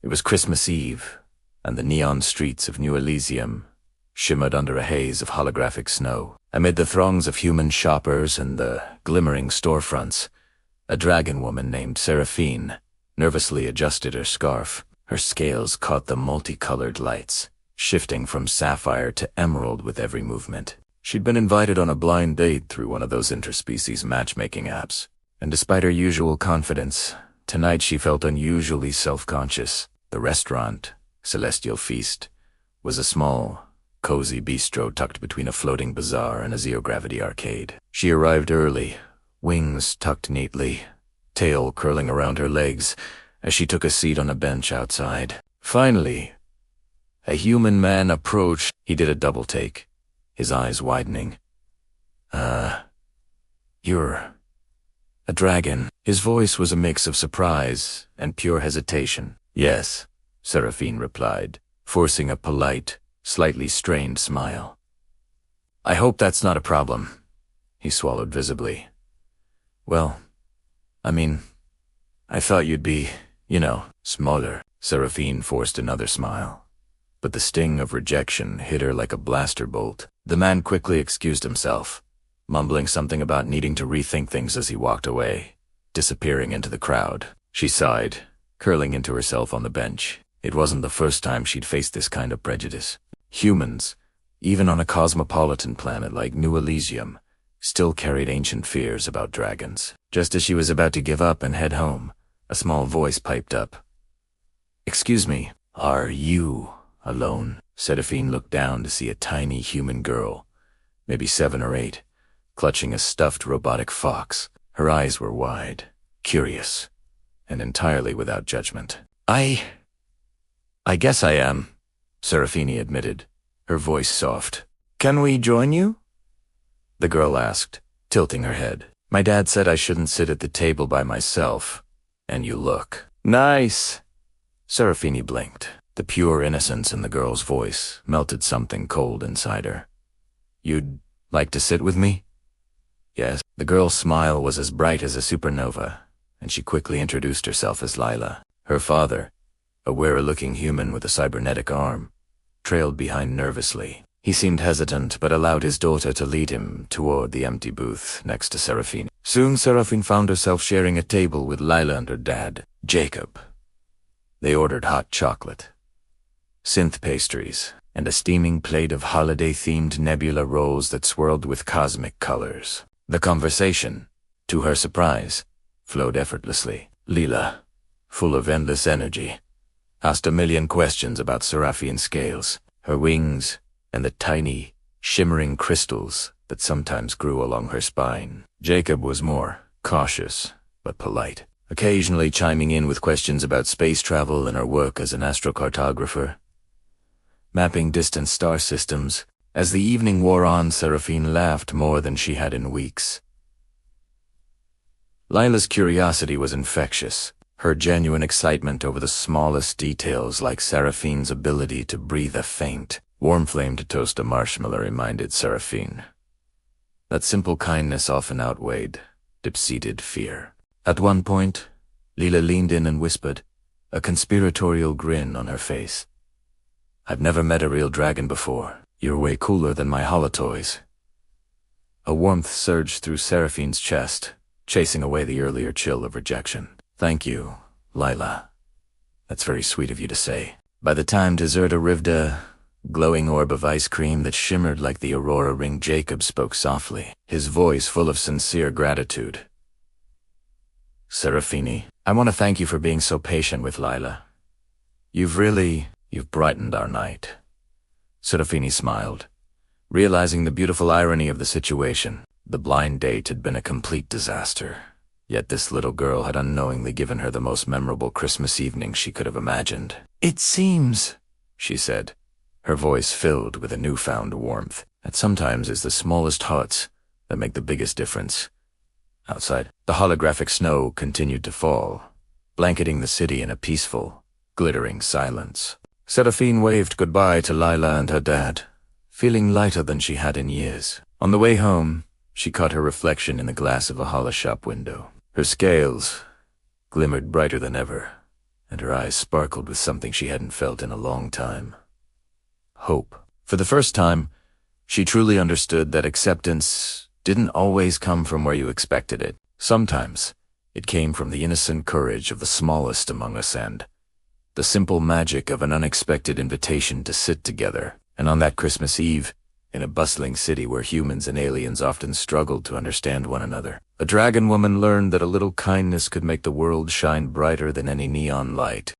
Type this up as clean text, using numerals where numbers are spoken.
It was Christmas Eve, and the neon streets of New Elysium shimmered under a haze of holographic snow. Amid the throngs of human shoppers and the glimmering storefronts, a dragon woman named Seraphine nervously adjusted her scarf. Her scales caught the multicolored lights, shifting from sapphire to emerald with every movement. She'd been invited on a blind date through one of those interspecies matchmaking apps, and despite her usual confidence, tonight she felt unusually self-conscious. The restaurant, Celestial Feast, was a small, cozy bistro tucked between a floating bazaar and a zero-gravity arcade. She arrived early, wings tucked neatly, tail curling around her legs as she took a seat on a bench outside. Finally, a human man approached. He did a double take, his eyes widening. You're a dragon." His voice was a mix of surprise and pure hesitation. "Yes," Seraphine replied, forcing a polite, slightly strained smile. "I hope that's not a problem." He swallowed visibly. "Well, I thought you'd be, smaller." Seraphine forced another smile, but the sting of rejection hit her like a blaster bolt. The man quickly excused himself, mumbling something about needing to rethink things as he walked away, disappearing into the crowd. She sighed, curling into herself on the bench. It wasn't the first time she'd faced this kind of prejudice. Humans, even on a cosmopolitan planet like New Elysium, still carried ancient fears about dragons. Just as she was about to give up and head home, a small voice piped up. "Excuse me, are you alone?" Seraphine looked down to see a tiny human girl, maybe 7 or 8, clutching a stuffed robotic fox. Her eyes were wide, curious, and entirely without judgment. I guess I am," Seraphine admitted, her voice soft. "Can we join you?" The girl asked, tilting her head. "My dad said I shouldn't sit at the table by myself, and you look nice." Seraphine blinked. The pure innocence in the girl's voice melted something cold inside her. "You'd like to sit with me?" "Yes." The girl's smile was as bright as a supernova, and she quickly introduced herself as Lila. Her father, a weary-looking human with a cybernetic arm, trailed behind nervously. He seemed hesitant but allowed his daughter to lead him toward the empty booth next to Seraphine. Soon Seraphine found herself sharing a table with Lila and her dad, Jacob. They ordered hot chocolate, synth pastries, and a steaming plate of holiday-themed nebula rolls that swirled with cosmic colors. The conversation, to her surprise, flowed effortlessly. Lila, full of endless energy, asked a million questions about Seraphine's scales, her wings, and the tiny, shimmering crystals that sometimes grew along her spine. Jacob was more cautious, but polite, occasionally chiming in with questions about space travel and her work as an astrocartographer, mapping distant star systems. As the evening wore on, Seraphine laughed more than she had in weeks. Lila's curiosity was infectious, her genuine excitement over the smallest details like Seraphine's ability to breathe a faint, warm flame to toast a marshmallow reminded Seraphine that simple kindness often outweighed deep-seated fear. At one point, Lila leaned in and whispered, a conspiratorial grin on her face. "I've never met a real dragon before. You're way cooler than my holotoys." A warmth surged through Seraphine's chest, chasing away the earlier chill of rejection. "Thank you, Lila. That's very sweet of you to say." By the time dessert arrived, a glowing orb of ice cream that shimmered like the aurora ring, Jacob spoke softly, his voice full of sincere gratitude. "Seraphine, I want to thank you for being so patient with Lila. You've brightened our night." Seraphine smiled, realizing the beautiful irony of the situation. The blind date had been a complete disaster, yet this little girl had unknowingly given her the most memorable Christmas evening she could have imagined. "It seems," she said, her voice filled with a newfound warmth, "that sometimes it's the smallest hearts that make the biggest difference." Outside, the holographic snow continued to fall, blanketing the city in a peaceful, glittering silence. Seraphine waved goodbye to Lila and her dad, feeling lighter than she had in years. On the way home, she caught her reflection in the glass of a holoshop window. Her scales glimmered brighter than ever, and her eyes sparkled with something she hadn't felt in a long time. Hope. For the first time, she truly understood that acceptance didn't always come from where you expected it. Sometimes, it came from the innocent courage of the smallest among us and the simple magic of an unexpected invitation to sit together. And on that Christmas Eve, in a bustling city where humans and aliens often struggled to understand one another, a dragon woman learned that a little kindness could make the world shine brighter than any neon light.